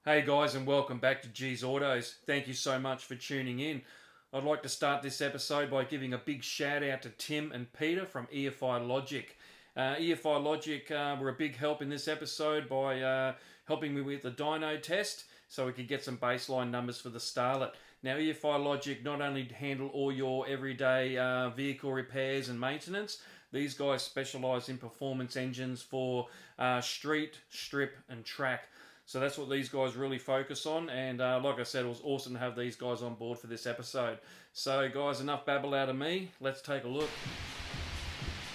Hey guys, and welcome back to G's Autos. Thank you so much for tuning in. I'd like to start this episode by giving a big shout out to Tim and Peter from EFI Logic. EFI Logic were a big help in this episode by helping me with the dyno test so we could get some baseline numbers for the Starlet. Now, EFI Logic not only handle all your everyday vehicle repairs and maintenance, these guys specialise in performance engines for street, strip and track. So that's what these guys really focus on, and like I said, it was awesome to have these guys on board for this episode. So guys, enough babble out of me, let's take a look.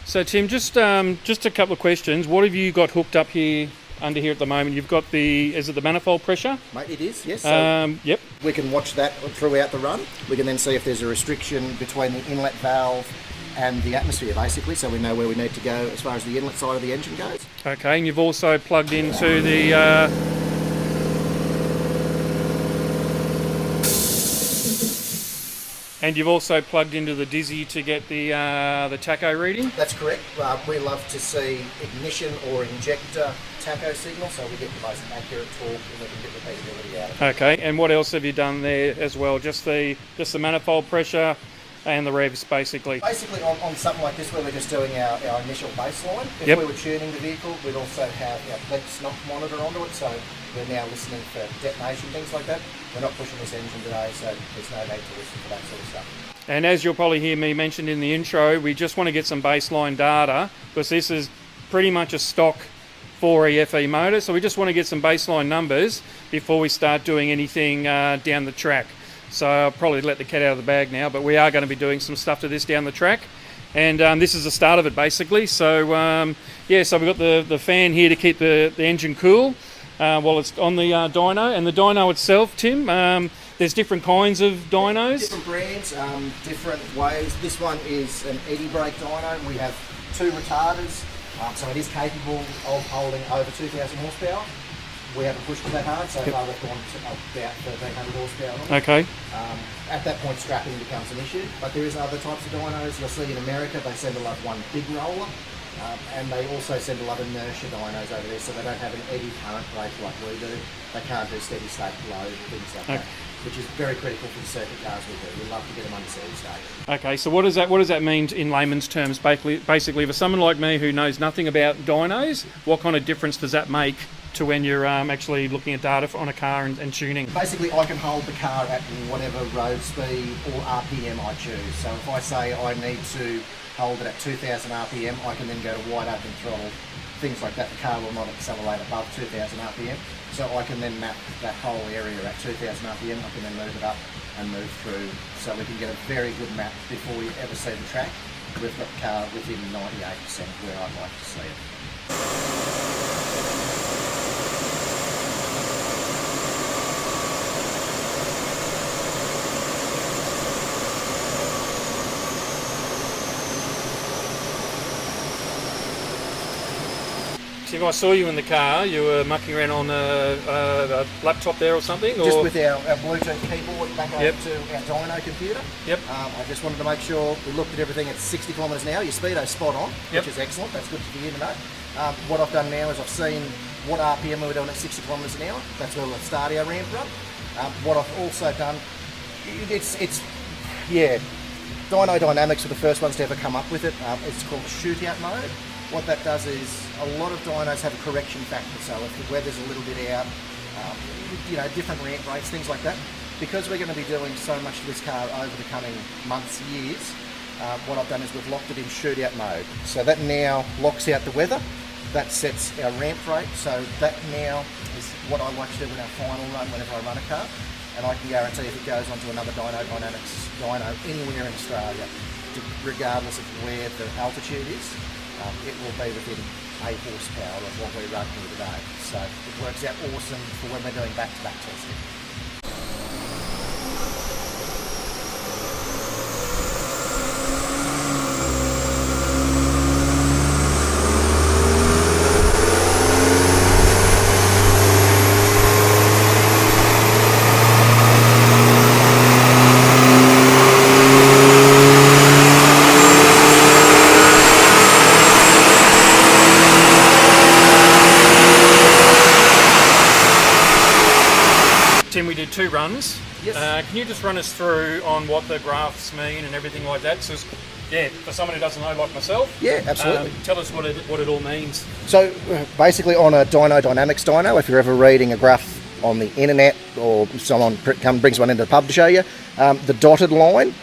So Tim, just a couple of questions. What have you got hooked up here under here at the moment? You've got is it the manifold pressure? Mate, it is, yes. So yep. We can watch that throughout the run. We can then see if there's a restriction between the inlet valve and the atmosphere, basically, so we know where we need to go as far as the inlet side of the engine goes. Okay, and you've also plugged into the and you've also plugged into the Dizzy to get the tacho reading? That's correct. We love to see ignition or injector tacho signal, so we get the most accurate torque and we can get repeatability out of it. Okay, and what else have you done there as well? Just the manifold pressure and the revs, basically? Basically, on something like this where we're just doing our initial baseline, if we were tuning the vehicle, we'd also have our Plex knock monitor onto it, so we're now listening for detonation, things like that. We're not pushing this engine today, so there's no need to listen for that sort of stuff. And as you'll probably hear me mention in the intro, we just want to get some baseline data, because this is pretty much a stock 4EFE motor, so we just want to get some baseline numbers before we start doing anything down the track. So I'll probably let the cat out of the bag now, but we are going to be doing some stuff to this down the track. And this is the start of it, basically. So, so we've got the fan here to keep the engine cool while it's on the dyno. And the dyno itself, Tim, there's different kinds of dynos. Different brands, different ways. This one is an eddy brake dyno. We have two retarders, so it is capable of holding over 2,000 horsepower. We haven't pushed it that hard, so far we've gone to about 1,300 horsepower on it. Okay. At that point, scrapping becomes an issue, but there is other types of dynos. You'll see in America, they send a lot one big roller, and they also send a lot of inertia dynos over there, so they don't have an eddy current brake like we do. They can't do steady state load, things like that, which is very critical for the circuit cars we do. We love to get them under steady state. Okay, so what does that mean in layman's terms? Basically, for someone like me who knows nothing about dynos, what kind of difference does that make to when you're actually looking at data on a car and tuning? Basically, I can hold the car at whatever road speed or RPM I choose. So if I say I need to hold it at 2,000 RPM, I can then go to wide open throttle, things like that. The car will not accelerate above 2,000 RPM. So I can then map that whole area at 2,000 RPM. I can then move it up and move through, so we can get a very good map before we ever see the track. We've got the car within 98% where I'd like to see it. If I saw you in the car, you were mucking around on a laptop there or something? Just with our Bluetooth keyboard back over to our dyno computer. Yep. I just wanted to make sure we looked at everything at 60 kilometres an hour. Your speedo's spot on, which is excellent. That's good for you to know. What I've done now is I've seen what RPM we were doing at 60 kilometres an hour. That's where we'll start our ramp run. What I've also done, Dyno Dynamics were the first ones to ever come up with it. It's called shootout mode. What that does is a lot of dynos have a correction factor, so if the weather's a little bit out, different ramp rates, things like that. Because we're going to be doing so much to this car over the coming months, years, what I've done is we've locked it in shootout mode. So that now locks out the weather, that sets our ramp rate, so that now is what I like to do in our final run whenever I run a car, and I can guarantee if it goes onto another Dyno Dynamics dyno anywhere in Australia, regardless of where the altitude is, it will be within 8 horsepower of what we're running here today. So it works out awesome for when we're doing back-to-back testing. 2 runs. Yes. Can you just run us through on what the graphs mean and everything like that? So, yeah, for someone who doesn't know, like myself. Yeah, absolutely. Tell us what it all means. So basically on a Dyno Dynamics dyno, if you're ever reading a graph on the internet or someone brings one into the pub to show you, the dotted line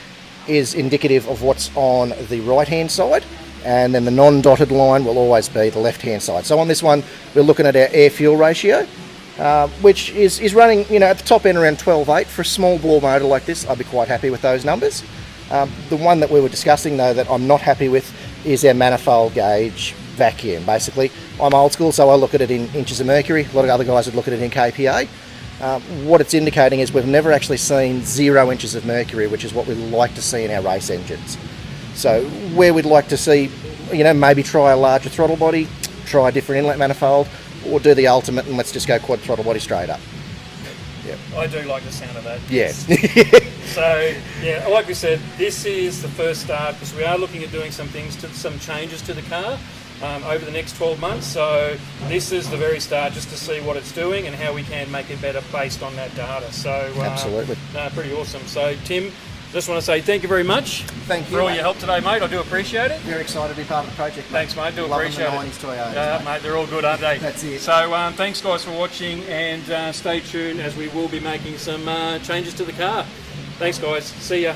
is indicative of what's on the right hand side, and then the non-dotted line will always be the left hand side. So on this one we're looking at our air fuel ratio, which is running at the top end around 12.8. For a small bore motor like this, I'd be quite happy with those numbers. The one that we were discussing though that I'm not happy with is our manifold gauge vacuum. Basically I'm old school, so I look at it in inches of mercury. A lot of other guys would look at it in kPa. What it's indicating is we've never actually seen 0 inches of mercury, which is what we like to see in our race engines. So where we'd like to see, maybe try a larger throttle body, try a different inlet manifold, or do the ultimate and let's just go quad throttle body straight up. Yeah. I do like the sound of that. Yes. So, yeah, like we said, this is the first start because we are looking at doing some changes to the car over the next 12 months. So this is the very start just to see what it's doing and how we can make it better based on that data. So absolutely. Pretty awesome. So Tim, just want to say thank you very much. Thank you for all your help today, mate. I do appreciate it. Very excited to be part of the project, mate. Thanks, mate. Do Loving appreciate the it. 90s Toyotas, mate, they're all good, aren't they? That's it. So thanks, guys, for watching, and stay tuned as we will be making some changes to the car. Thanks, guys. See ya.